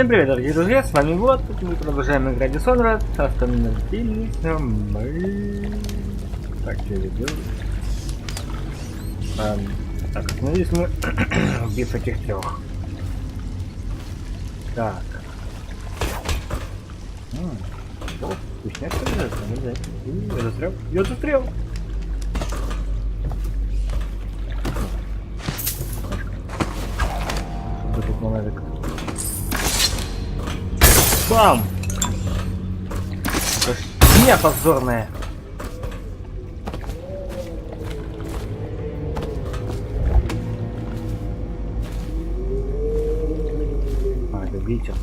Всем привет, дорогие друзья, с вами Вот, мы продолжаем играть Dishonored, остановились мы... Так, что я делаю? Так, остановились мы, убив этих трех. Так. Вкусняк лежит, нельзя. Я застрял, я застрял! Что тут монавик? Бам! Не позорная! А, это ветер.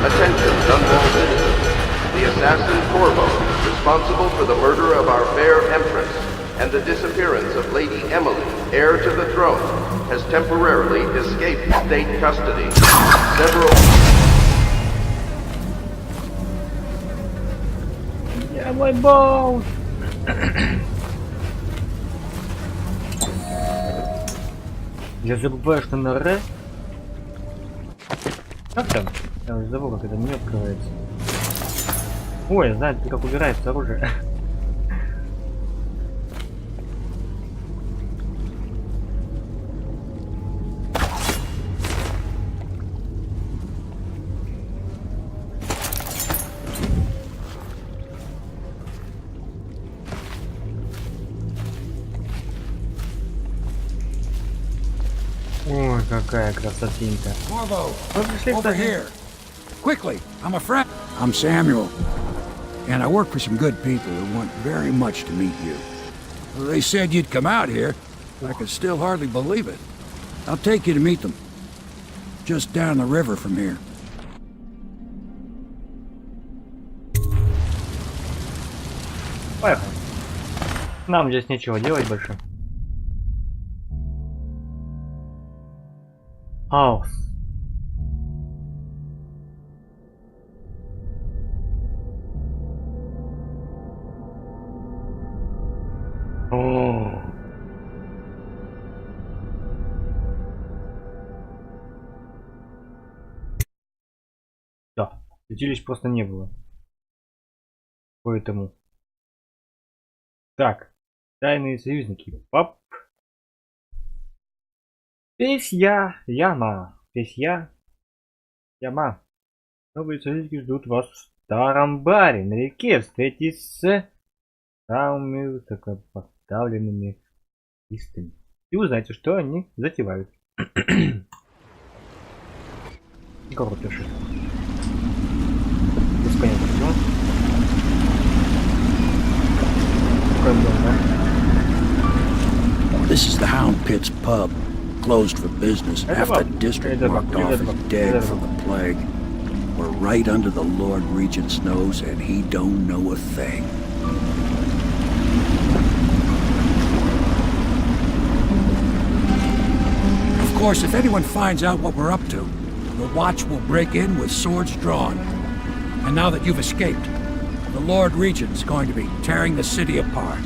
Attention, Dunwall citizens. The assassin Corvo, responsible for the murder of our fair empress and the disappearance of Lady Emily, heir to the throne, has temporarily escaped state custody. Several... Yeah, my balls! Я забываю, что на Р. Как там? Я уже забыл, как это меню открывается. Ой, я знаю, как убирается оружие. Ой, какая красотенька. Corvo, over here. Quickly, I'm a friend. I'm Samuel, and I work for some good people who want very much to meet you. They said you'd come out here. I can still hardly believe it. I'll take you to meet them. Just down the river from here. Поехали. Нам здесь нечего делать больше. Хаос. О. Да, святилищ просто не было. Поэтому. Так, тайные союзники. Пап. Песья, яма. Песья, яма. Новые союзники ждут вас в старом баре на реке. Встретитесь с самыми высокопоставленными артистами и узнайте, что они затевают. Кого пишет? Без понятия, почему. This is the Hound Pit's pub, closed for business half the district marked off as dead from the plague. We're right under the Lord Regent's nose and he don't know a thing. Of course, if anyone finds out what we're up to, the Watch will break in with swords drawn. And now that you've escaped, the Lord Regent's going to be tearing the city apart.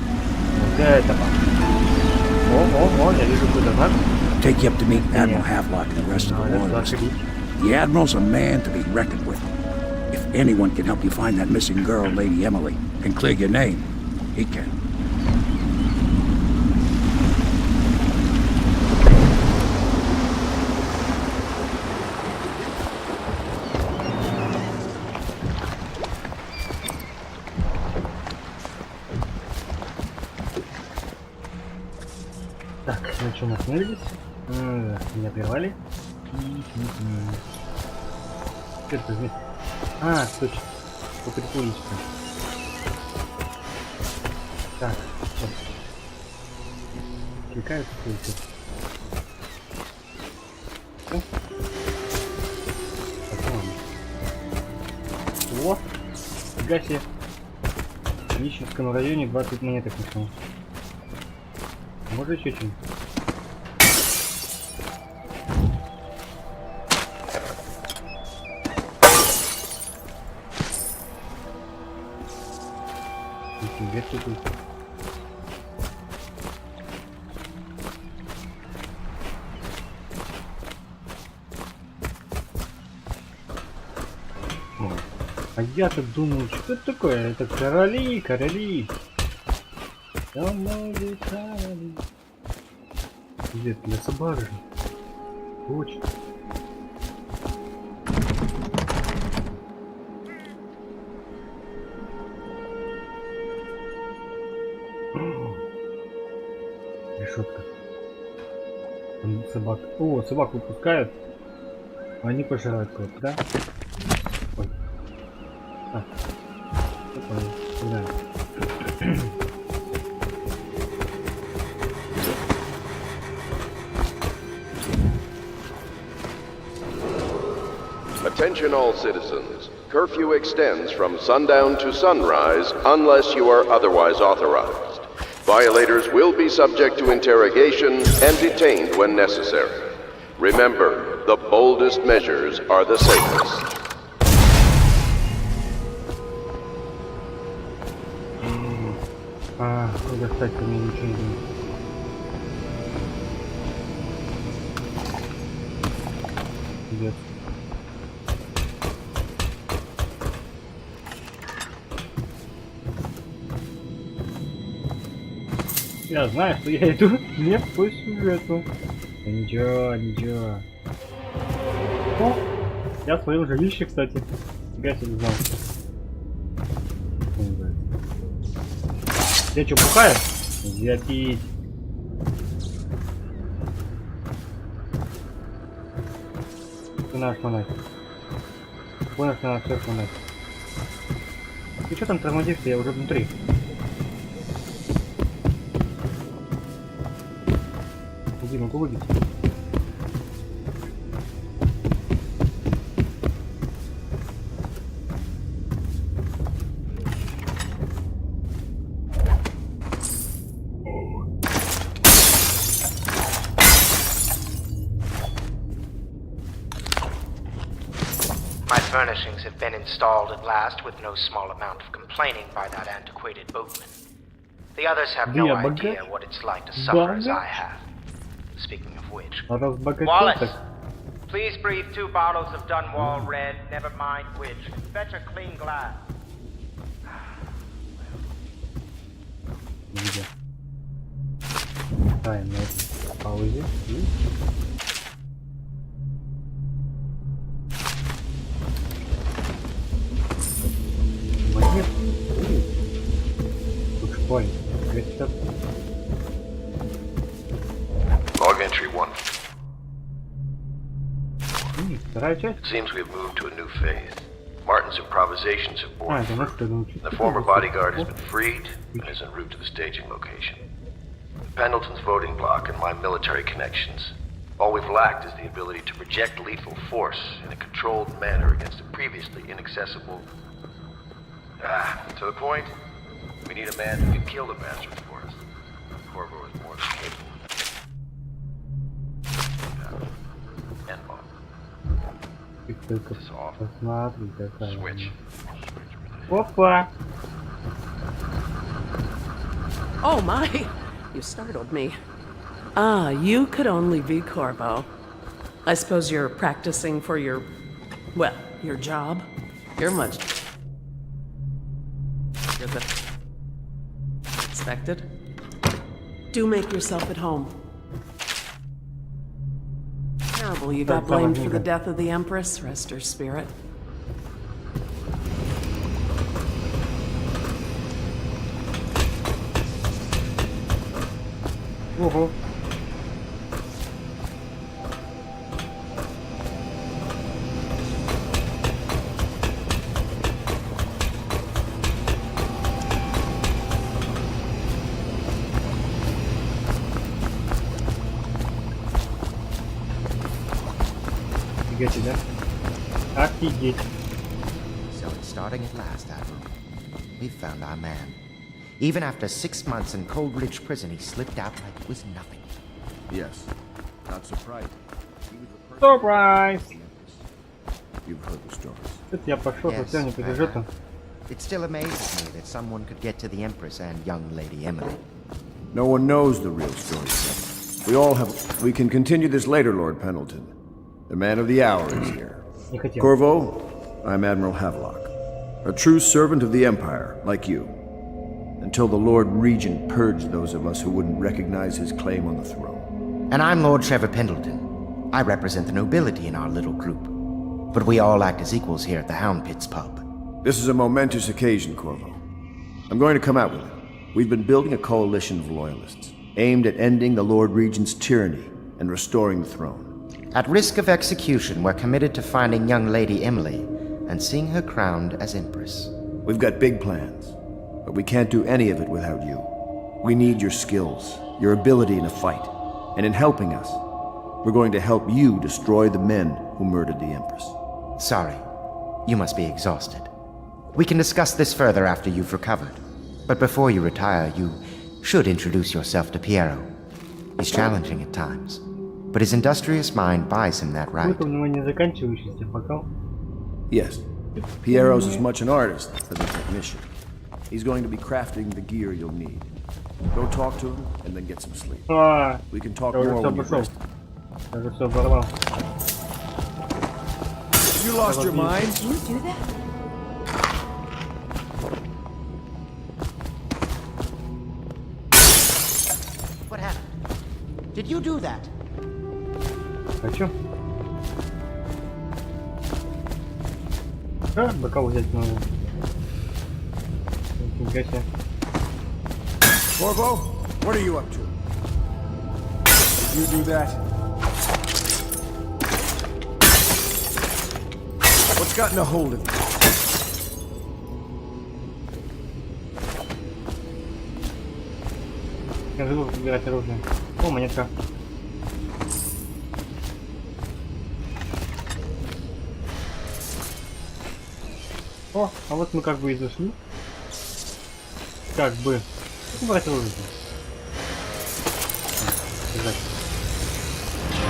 Take you up to meet Admiral Havelock and the rest of the Loyalists. The Admiral's a man to be reckoned with. If anyone can help you find that missing girl, Lady Emily, and clear your name, he can. Так, на чем мы остановились? Меня прервали. Что это за... А, точно. По приколичку. Так, стоп. Кликаю какой-то. О! Фига себе. В Вичевском районе 20 монеток нашел. Может еще что-нибудь? Тебе тут. А я-то думаю, что это такое? Это короли, короли. Короли, короли. Где для собак же? Очень. Решетка. Там собак. О, собак выпускают. Они пожирают кого-то, да? Ой. А. Да. Attention all citizens. Curfew extends from sundown to sunrise unless you are otherwise authorized. Violators will be subject to interrogation and detained when necessary. Remember, the boldest measures are the safest. Достать ко мне ничего не будет. Идет. Я знаю, что я иду не по сюжету. Ничего, ничего. О, я в своем жилище, кстати. Я себе знал. Я что, бухаю? Я пить. Ты наш монах. Понял, что надо все монах. Ты что там тормозишься? Я уже внутри. Иди, могу выбить. My furnishings have been installed at last with no small amount of complaining by that antiquated boatman. The others have no idea what it's like to suffer as I have. Speaking of which, Wallace, please breathe 2 bottles of Dunwall Red, never mind which, and fetch a clean glass. Где? Ставим на это паузе. Монет. Уж понял. Log entry 1. Вторая часть. It seems we have moved to a new phase. Martin's improvisations have borne Это может fruit. The former bodyguard has been freed and is en route to the staging location. Pendleton's voting block and my military connections. All we've lacked is the ability to project lethal force in a controlled manner against a previously inaccessible... to the point, we need a man who can kill the bastards for us. Corvo is more than capable. Ты только посмотри, какая. Опа! Oh my! You startled me. Ah, you could only be Corvo. I suppose you're practicing for your... well, your job? You're much... you're the... expected? Do make yourself at home. Terrible you got blamed for the death of the Empress. Rest her spirit. Ого. Офигеть, да? Офигеть. So it's starting at last, Admiral. We found our man. Even after 6 months in Coldridge Prison, he slipped out like it was nothing. Yes. Not surprising. He was the Surprise! You've heard the stories. Тут я пошел, Yes, все не побежит. It still amazes me that someone could get to the Empress and young Lady Emily. No one knows the real story. We can continue this later, Lord Pendleton. The man of the hour is here. Не хотел. Corvo, I'm Admiral Havelock. A true servant of the Empire, like you. Until the Lord Regent purged those of us who wouldn't recognize his claim on the throne. And I'm Lord Trevor Pendleton. I represent the nobility in our little group. But we all act as equals here at the Hound Pits pub. This is a momentous occasion, Corvo. I'm going to come out with it. We've been building a coalition of loyalists, aimed at ending the Lord Regent's tyranny and restoring the throne. At risk of execution, we're committed to finding young Lady Emily and seeing her crowned as Empress. We've got big plans, but we can't do any of it without you. We need your skills, your ability in a fight, and in helping us, we're going to help you destroy the men who murdered the Empress. Sorry, you must be exhausted. We can discuss this further after you've recovered. But before you retire, you should introduce yourself to Piero. He's challenging at times, but his industrious mind buys him that right. Какой-то у него не заканчивающийся бокал. Yes, Piero's as much an artist as a technician. He's going to be crafting the gear you'll need. Go talk to him and then get some sleep. We can talk more when you're rested. Я уже все взорвал. You lost your mind? Did you do that? What happened? Did you do that? Хочу. А, бокал взять надо. Нифига себе. Corvo, what are you up to? Did you do that? What's gotten a hold of you? Я живу выбирать оружие. О, монетка. О, а вот мы как бы и зашли. Как бы. Выбирать оружие.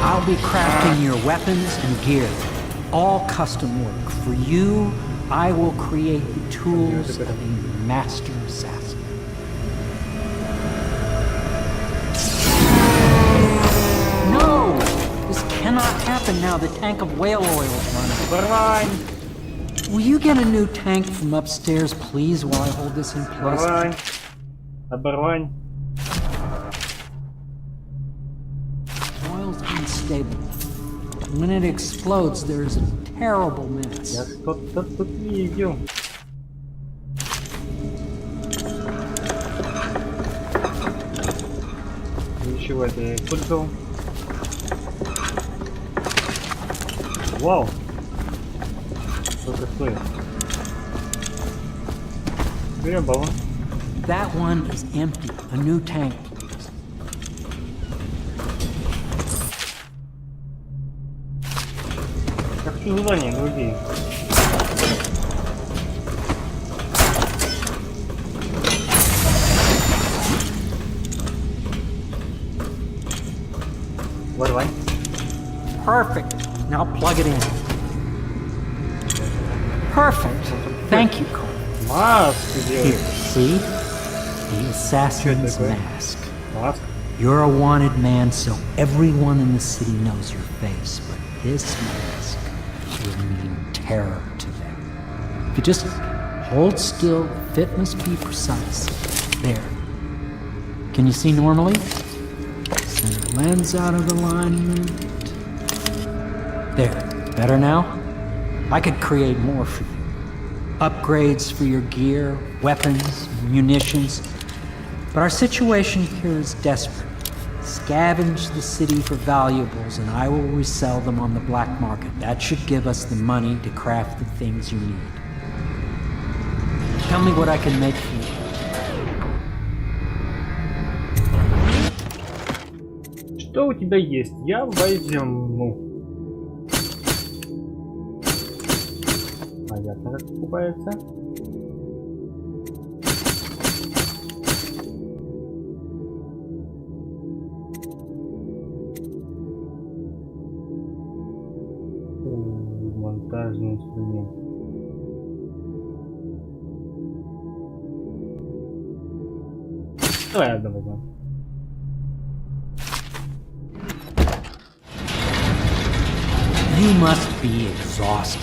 I'll be crafting your weapons and gear. All custom work. For you, I will create the tools of a master assassin. No! This cannot happen now. The tank of whale oil is running. Will you get a new tank from upstairs, please, while I hold this in place? Оборвань. Oil's unstable. When it explodes, there's a terrible mess. Я что-то тут видел. Ничего, это я использовал. Вау! Сколько стоит? Перебало. That one is empty. A new tank, please. Как все задания другие. Давай. Perfect. Now plug it in. Perfect. Thank you, Cole. Маску Here, делать. see? The assassin's такое? mask. Маска. You're a wanted man, so everyone in the city knows your face, but this mask will mean terror to them. If you just hold still, fit must be precise. There. Can you see normally? Center lens out of alignment. There. Better now? I could create more for you. Upgrades for your gear, weapons, munitions. But our situation here is desperate. Scavenge the city for valuables and I will resell them on the black market. That should give us the money to craft the things you need. Tell me what I can make for you. Что у тебя есть? Я возьму. Понятно, как покупается. Монтажный инструмент. Давай одно возьмем. You must be exhausted.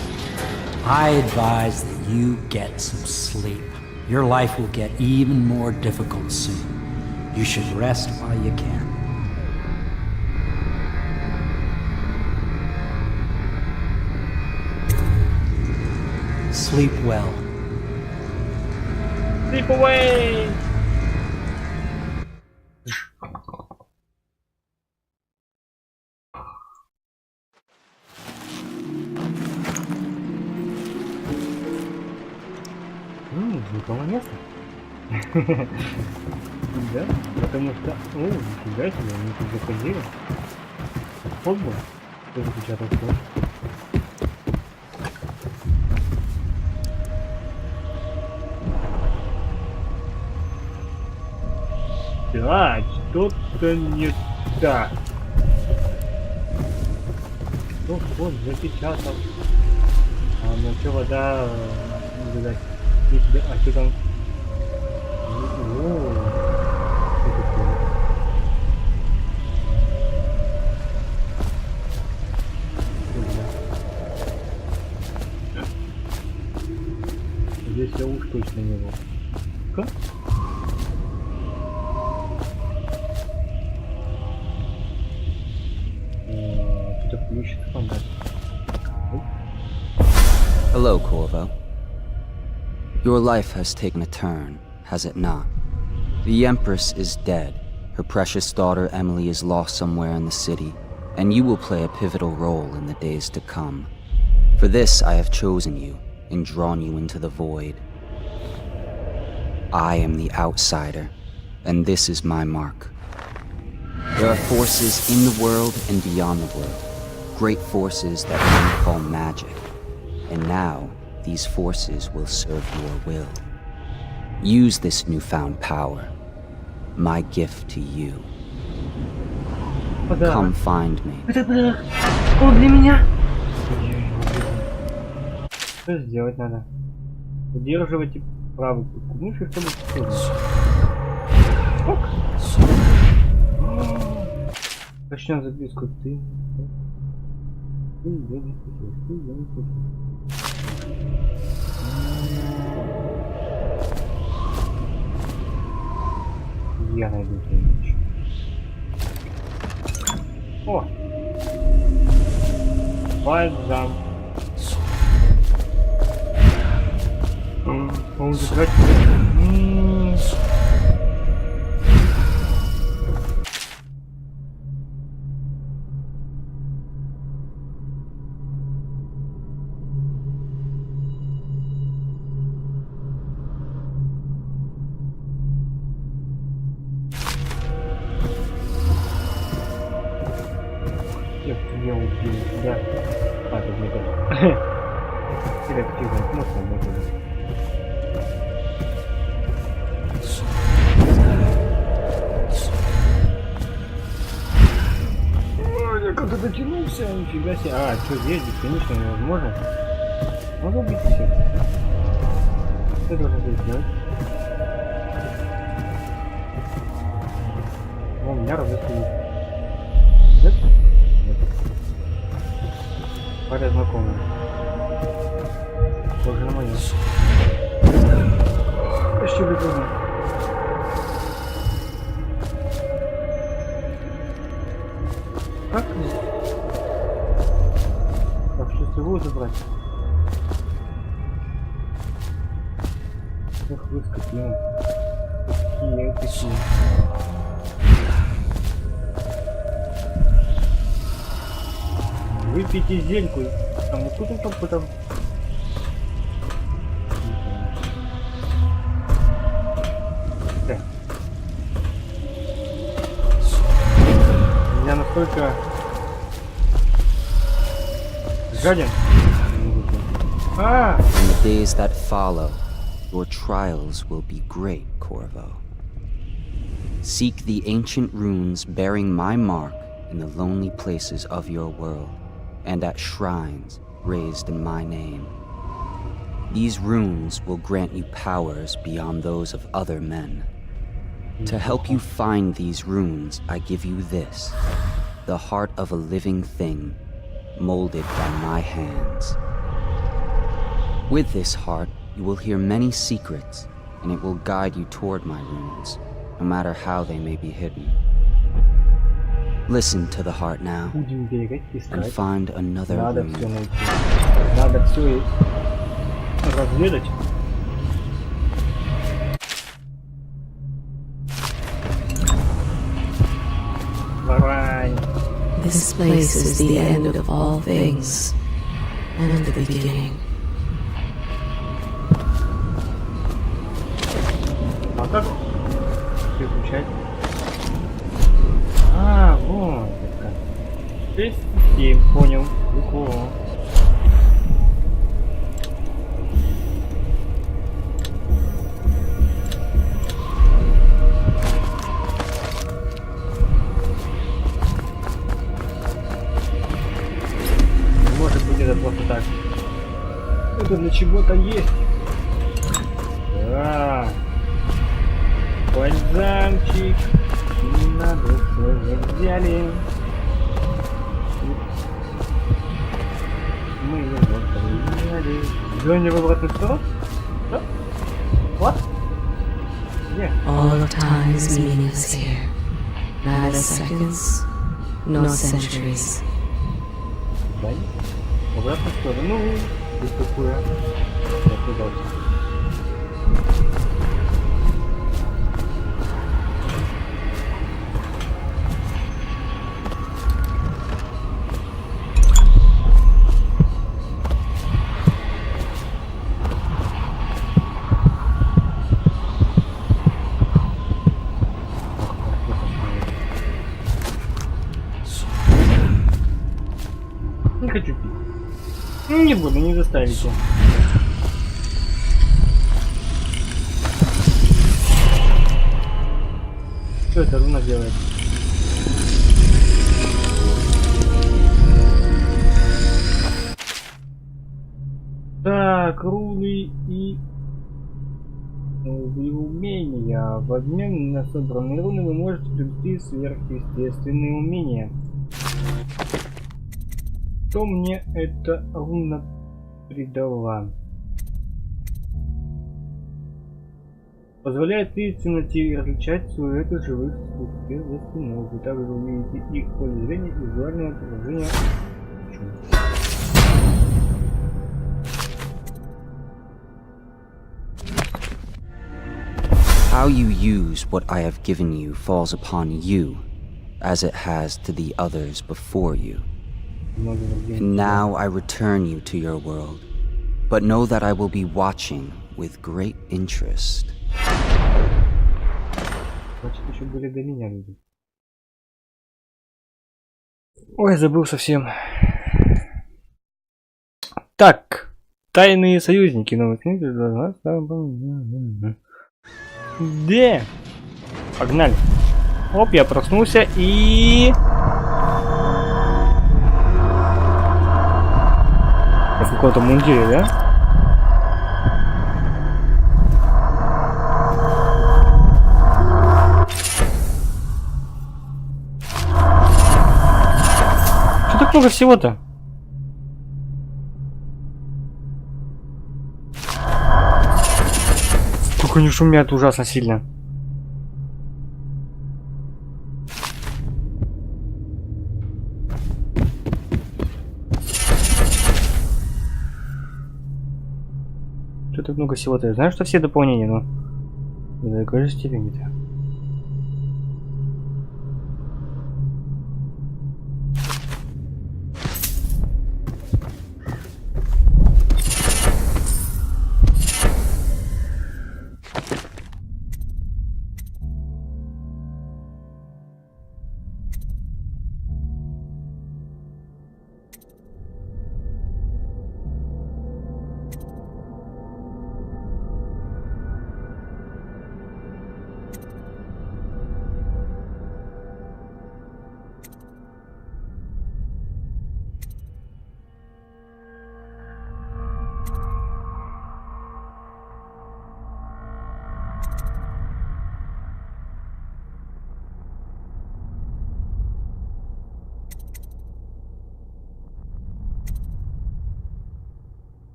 I advise that you get some sleep. Your life will get even more difficult soon. You should rest while you can. Sleep well. Sleep away! Никого места. Да, потому что... О, нифига себе, они тут заходили. Вход был. Кто запечатал вход? Да, что-то не так. Кто вход запечатал? А ну что, вода... видать. А что там? Здесь я уж точно не был. Как? Что-то включит фонарь. Hello, Corvo. Your life has taken a turn, has it not? The Empress is dead. Her precious daughter Emily is lost somewhere in the city, and you will play a pivotal role in the days to come. For this I have chosen you and drawn you into the void. I am the outsider, and this is my mark. There are forces in the world and beyond the world, great forces that men call magic, and now these forces will serve your will. Use this newfound power, my gift to you. Come find me. Он для меня. Что сделать надо? Удерживайте правую кнопку мыши, чтобы начнем записку. Ты я не хочу. Я найду что-нибудь. О! Бальзам. Он закрыть. Я убил, да. А, тут не так. Селективно, можно будет. Ой, я как-то дотянулся, нифига себе. А, что здесь бесконечно невозможно? Могу убить всех. Что должен здесь сделать? О, меня разыскивают. Нет? Паря знакомый. Похоже на мою. Почти любимый. Как мне? Так, шлицевую забрать. Эх, вы скотина. Такие. Выпейте зельку. Там вот тут он потом. Да. Я настолько жаден. А! In the days that follow, your trials will be great, Corvo. Seek the ancient runes bearing my mark in the lonely places of your world, and at shrines raised in my name. These runes will grant you powers beyond those of other men. To help you find these runes, I give you this, the heart of a living thing, molded by my hands. With this heart, you will hear many secrets, and it will guide you toward my runes, no matter how they may be hidden. Listen to the heart now, Будем бегать, and искать. find another Надо rune. все найти. Надо все разведать. Давай. This place is the end of all things, and the beginning. А как переключать? А, вот это. 6-7, понял. Прикольно. Может быть, это просто так. Это для чего-то есть. Да. Бальзамчик. Не надо, тоже взяли. Мы его взяли. Идем в обратную сторону? Что? What? Где? All of time is meaningless here. Neither seconds, nor centuries. Дай. В обратную сторону. Ну, здесь такое. Так, и дальше. Не хочу пить. Не буду, не заставите. Что это руна делает? Так, руны и умения. В обмен на собранные руны вы можете приобрести сверхъестественные умения. Что мне эта руна придала? Позволяет видеть в темноте и различать силуэты живых существ за спиной. Вы также увидите их в поле зрения и визуального отображения. How you use what I have given you falls upon you, as it has to the others before you. And now I return you to your world, but know that I will be watching with great interest. Значит, еще были до меня люди. Ой, забыл совсем. Так, тайные союзники, новые книги. Где? Погнали. Оп, я проснулся и... В каком-то мундире, да? Что так много всего-то? Только они шумят ужасно сильно. Что так много всего-то? Я знаю, что все дополнения, но... до какой же степени-то?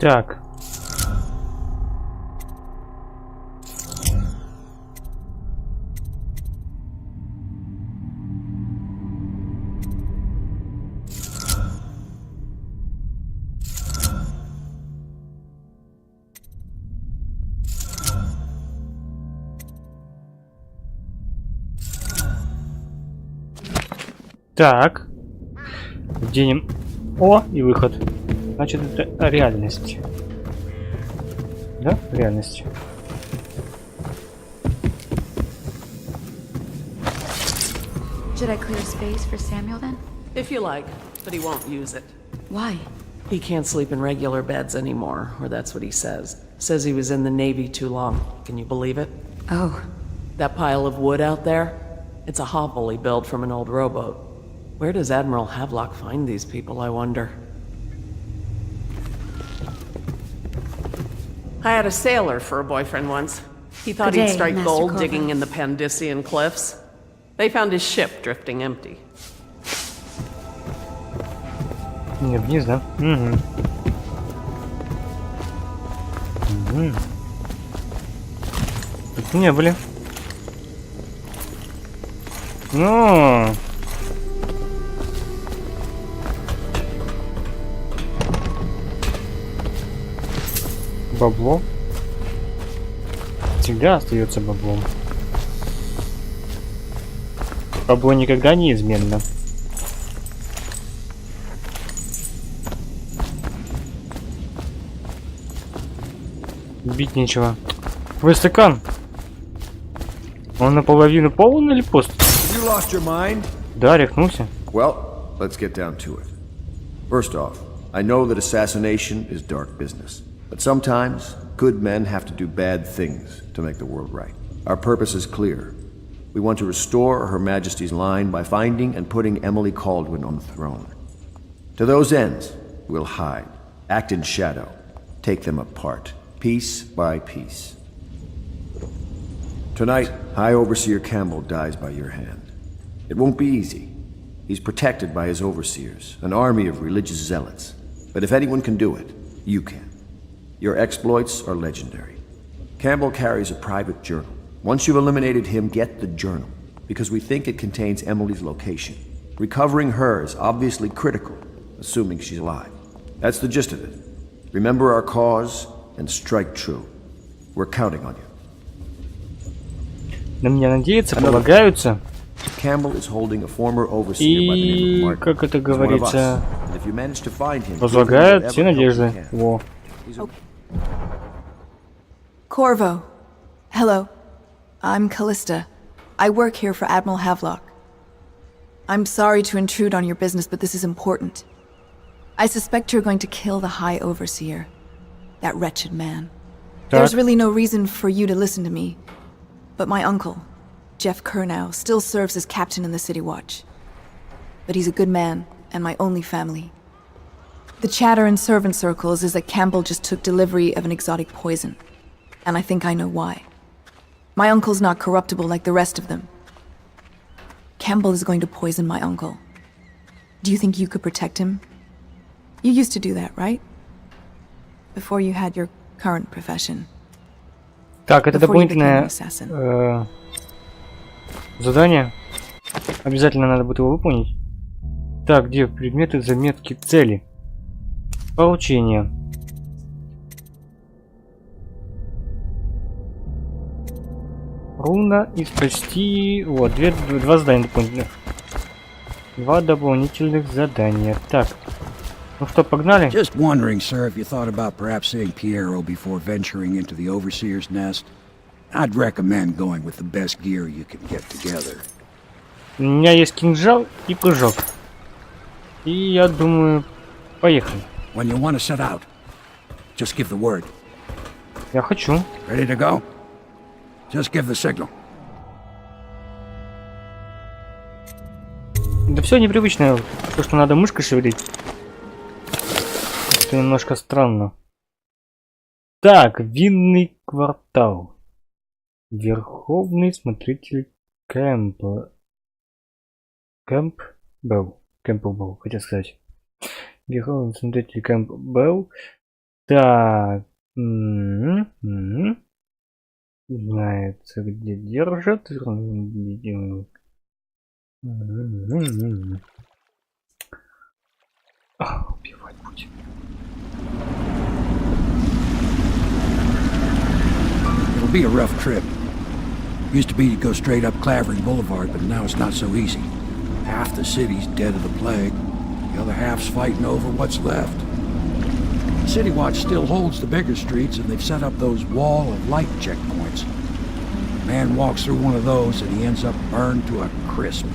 Так. Так. Вденем О и выход. Значит, это реальность. Да? Реальность. Should I clear space for Samuel then? If you like, but he won't use it. Why? He can't sleep in regular beds anymore, or that's what he says. Says he was in the Navy too long. Can you believe it? Oh. That pile of wood out there? It's a hovel he built from an old rowboat. Where does Admiral Havelock find these people, I wonder? I had a sailor for a boyfriend once. He thought Good he'd day, strike Master gold Corvo. digging in the Pandician cliffs. They found his ship drifting empty. Не, вниз, да? Угу. Угу. Тут не были. Ну. Бабло. Всегда остается баблом. Бабло никогда неизменно. Бить нечего. Твой стакан. Он наполовину полон или пуст? You lost your mind? Да, рехнулся. Well, let's get down to it. First off, I know that assassination is dark business. But sometimes, good men have to do bad things to make the world right. Our purpose is clear. We want to restore Her Majesty's line by finding and putting Emily Kaldwin on the throne. To those ends, we'll hide, act in shadow, take them apart, piece by piece. Tonight, High Overseer Campbell dies by your hand. It won't be easy. He's protected by his overseers, an army of religious zealots. But if anyone can do it, you can. Your exploits are legendary. Campbell carries a private journal. Once you've eliminated him, get the journal, because we think it contains Emily's location. Recovering her is obviously critical, assuming she's alive. That's the gist of it. Remember our cause and strike true. We're counting on you. На меня надеются, полагаются. Campbell is holding a former overseer by the name of И, Martin. как это He's one of us. говорится, And if you manage to find him, возлагают give him все whatever help надежды. you can. Во. He's a- Corvo. Hello. I'm Callista. I work here for Admiral Havelock. I'm sorry to intrude on your business, but this is important. I suspect you're going to kill the High Overseer. That wretched man. There's really no reason for you to listen to me. But my uncle, Jeff Kernow, still serves as captain in the City Watch. But he's a good man, and my only family. The chatter in servant circles is that Campbell just took delivery of an exotic poison. And I think I know why. My uncle's not corruptible like the rest of them. Campbell is going to poison my uncle. Do you think you could protect him? You used to do that, right? Before you had your current profession. Так, это Before you became an дополнительное assassin. задание. Обязательно надо будет его выполнить. Так, где предметы, заметки, цели? Получение. Руна и спасти. Вот, два задания дополнительных. Два дополнительных задания. Так. Ну что, погнали? Just wondering, sir, if you thought about perhaps seeing Piero before venturing into the Overseer's nest. I'd recommend going with the best gear you can get together. У меня есть кинжал и прыжок. И я думаю, поехали. When you want to set out, just give the word. Я хочу. Ready to go? Just give the signal. Да все непривычно, то, что надо мышкой шевелить. Это немножко странно. Так, винный квартал. Верховный смотритель Кэмпбелл, хотел сказать. Верховный смотритель Кэмпбелл Так. Знается, где держат. Убивать будем. It'll be a rough trip. Used to be to go straight up Clavering Boulevard, but now it's not so easy. Half the city's dead of the plague. The other half's fighting over what's left. City Watch still holds the bigger streets, and they've set up those wall of light checkpoints. A man walks through one of those, and he ends up burned to a crisp.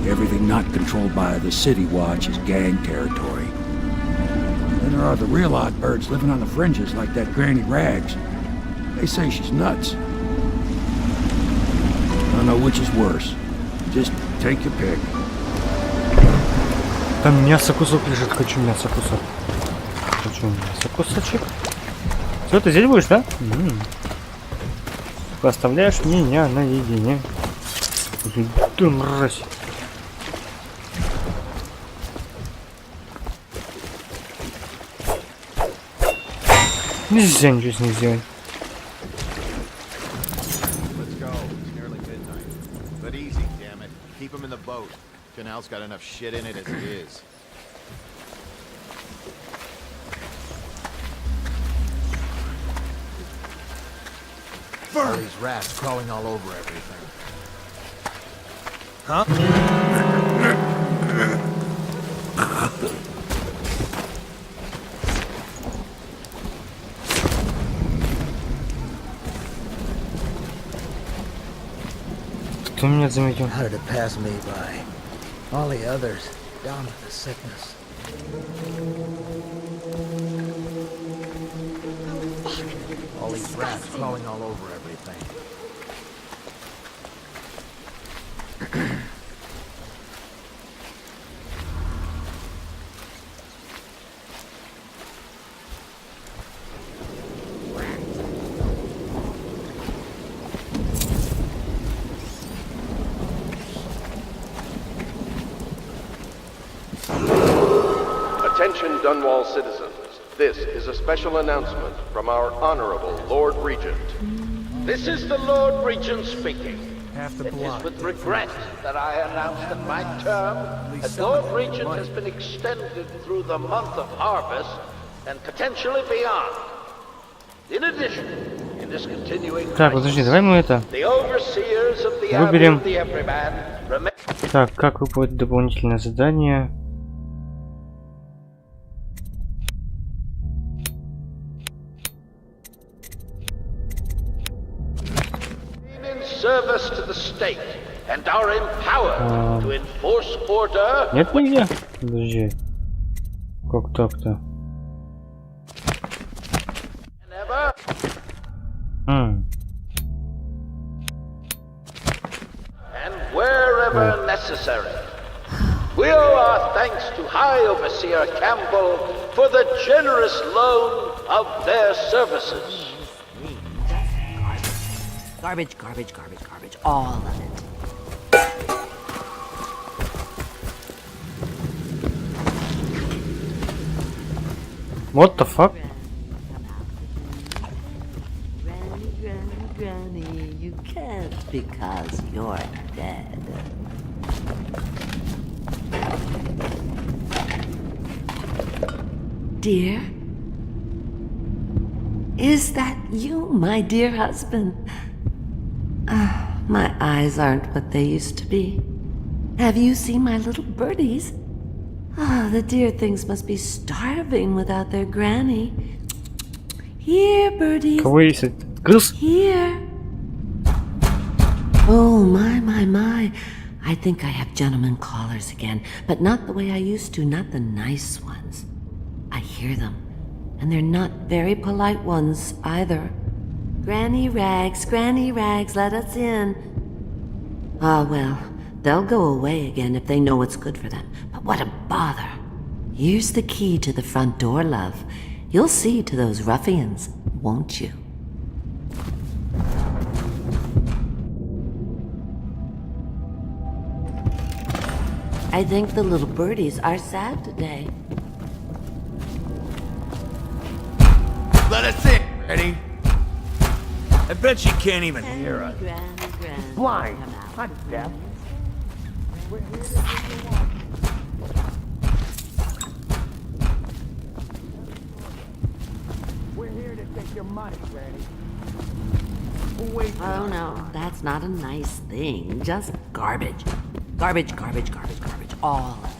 Everything not controlled by the City Watch is gang territory. Then there are the real odd birds living on the fringes, like that Granny Rags. They say she's nuts. I don't know which is worse. Just take your pick. Там мясо кусок лежит, хочу мясо кусок. Хочу мясо кусочек. Все, ты здесь будешь, да? Оставляешь меня наедине. Ты мразь. Нельзя ничего с ней сделать. Keep him in the boat. Canal's got enough shit in it as it is. All these rats crawling all over everything. Huh? Кто меня заметил? How did it pass me by? All the others down with the sickness. All these rats crawling all over everything. Attention Dunwall citizens. This is a special announcement from our Honorable Lord Regent. This is the Lord Regent speaking. It is with regret that I announce that my term as Lord Regent has been extended through the month of harvest and potentially beyond. In addition, in this continuing Так, подожди, давай мы это выберем. Так, как выполнить дополнительное задание? Service to the state and are empowered to enforce order. Нет, нельзя. Подожди. Как так-то? And wherever necessary. We owe our thanks to High Overseer Campbell for the generous loan of their services. Garbage, garbage, garbage, garbage. All of it. What the fuck? Granny, granny, granny, you can't because you're dead. Dear? Is that you, my dear husband? My eyes aren't what they used to be. Have you seen my little birdies? The dear things must be starving without their granny. Here, birdies. Here. Oh, my. I think I have gentlemen callers again, but not the way I used to, not the nice ones. I hear them, and they're not very polite ones either. Granny Rags, let us in. Well, they'll go away again if they know what's good for them. But what a bother. Here's the key to the front door, love. You'll see to those ruffians, won't you? I think the little birdies are sad today. Ready? I bet she can't even hear us. Blind. I'm deaf. We're here to take your money, Granny. Oh no, that's not a nice thing. Just garbage. Garbage, garbage, garbage, garbage. All of it.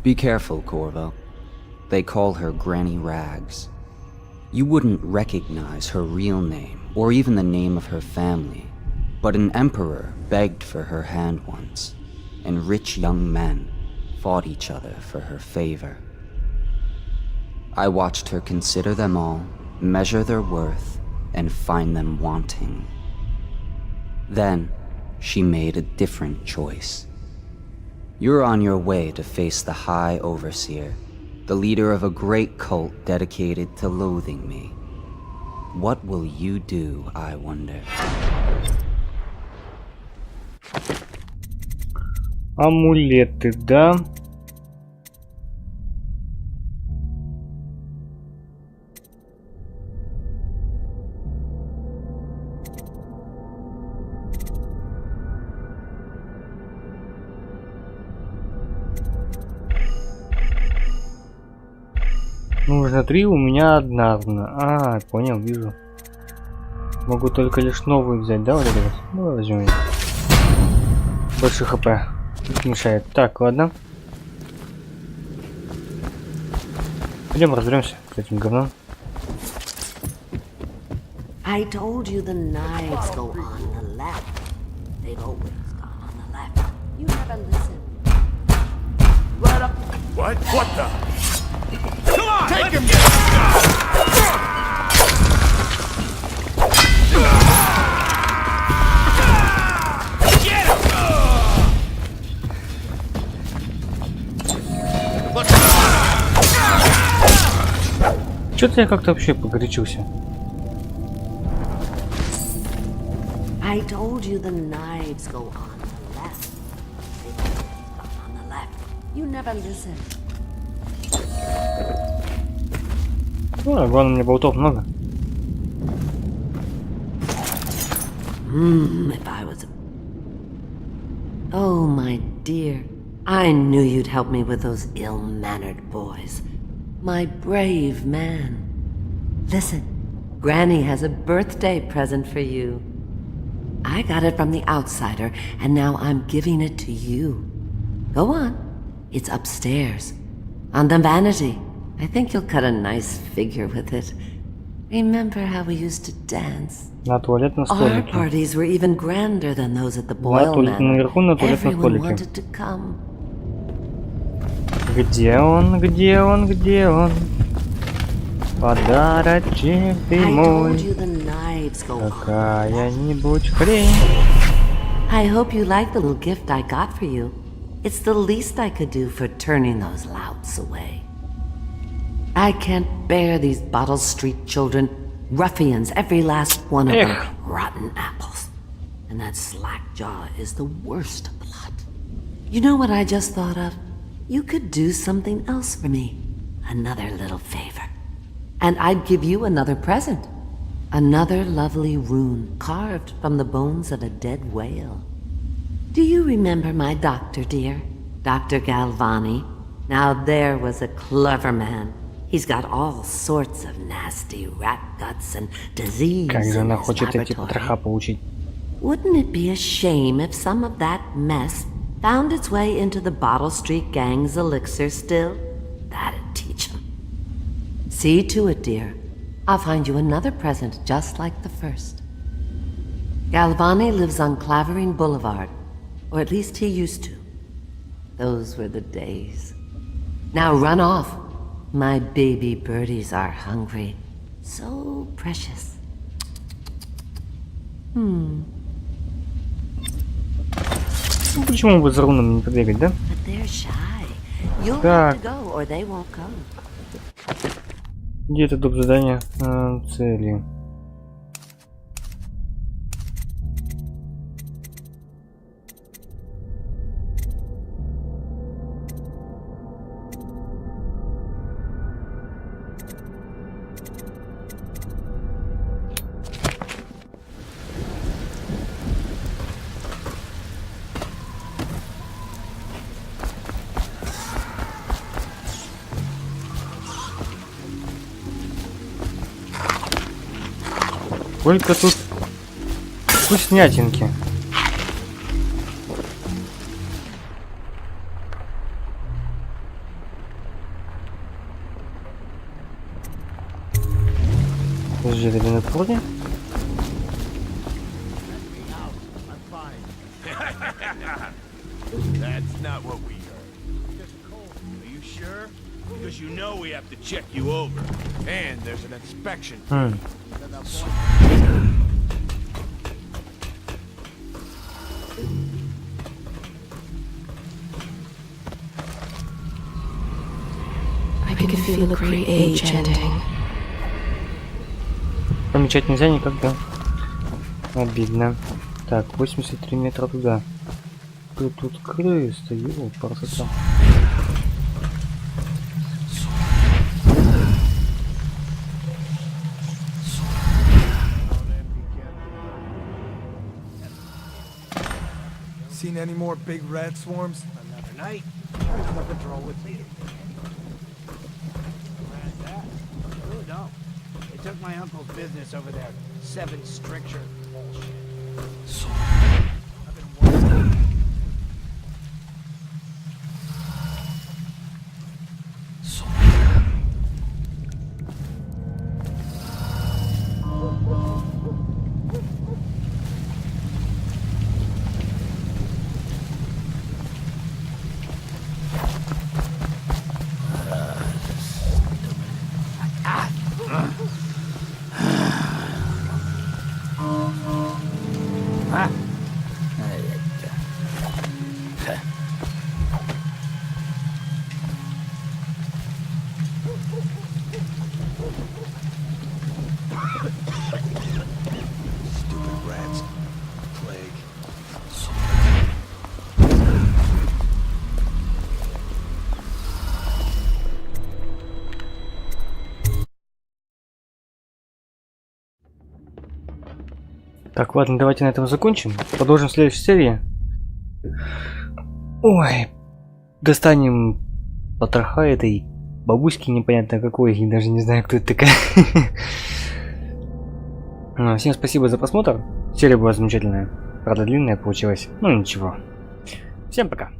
Be careful, Corvo. They call her Granny Rags. You wouldn't recognize her real name, or even the name of her family, but an emperor begged for her hand once, and rich young men fought each other for her favor. I watched her consider them all, measure their worth, and find them wanting. Then, she made a different choice. You're on your way to face the High Overseer, the leader of a great cult dedicated to loathing me. What will you do, I wonder? Амулеты, да? Нужно 3, у меня одна. А, понял, вижу. Могу только лишь новую взять, да, вот это вот? Ну, возьмем ее. Больше хп. Не мешает. Так, ладно. Пойдем разберемся с этим говном. I told you the knives go on the left. They've always gone on the left. You never listen. Right up. What? What the? Come on! Take him! Get him! Чё-то я как-то вообще погорячился. I told you the knives go on the left. They've always gone on the left. You never listen. Ну, главное, мне болтов много. If I was a... Oh, my dear. I knew you'd help me with those ill-mannered boys. My brave man. Listen, Granny has a birthday present for you. I got it from the outsider, and now I'm giving it to you. Go on. It's upstairs. On the vanity. I think you'll cut a nice figure with it. Remember how we used to dance? На туалетном Our столике. parties were even grander than those at the Boyle Manor. Наверху на туалетном Everyone столике. wanted to come. Где он, где он, где он? Подарочек ты I мой. told you the knives go on. Какая-нибудь хрень. I hope you like the little gift I got for you. It's the least I could do for turning those louts away. I can't bear these Bottle Street children. Ruffians, every last one of them. Rotten apples. And that slack jaw is the worst of the lot. You know what I just thought of? You could do something else for me. Another little favor. And I'd give you another present. Another lovely rune carved from the bones of a dead whale. Do you remember my doctor, dear? Dr. Galvani? Now there was a clever man. He's got all sorts of nasty rat guts and disease Как же in она his хочет эти laboratory. потроха получить? Wouldn't it be a shame if some of that mess found its way into the Bottle Street Gang's elixir still? That'd teach him. See to it, dear. I'll find you another present just like the first. Galvani lives on Clavering Boulevard, or at least he used to. Those were the days. Now run off. My baby birdies are hungry. So precious. Ну, почему бы за руном не побегать, да? But they're shy. You'll Так. have to go, or they won't come. Где это доп. Задание? Сколько тут вкуснятинки. Подожди, это на входе? That's not what we heard. Are you sure? Because you know we have to check you over. And there's an inspection. I can feel a great age ending. Помечать нельзя никогда. Обидно. Так, 83 метра туда. Тут крыса, его красота. Seen any more big rat swarms? Another night. Here's the patrol with me. Oh, no. They took my uncle's business over there. 7 stricture bullshit. Так, ладно, давайте на этом закончим. Продолжим в следующей серии. Ой, достанем потроха этой бабуськи непонятно какой, я даже не знаю, кто это такая. Всем спасибо за просмотр. Серия была замечательная. Правда, длинная получилась. Ну ничего. Всем пока.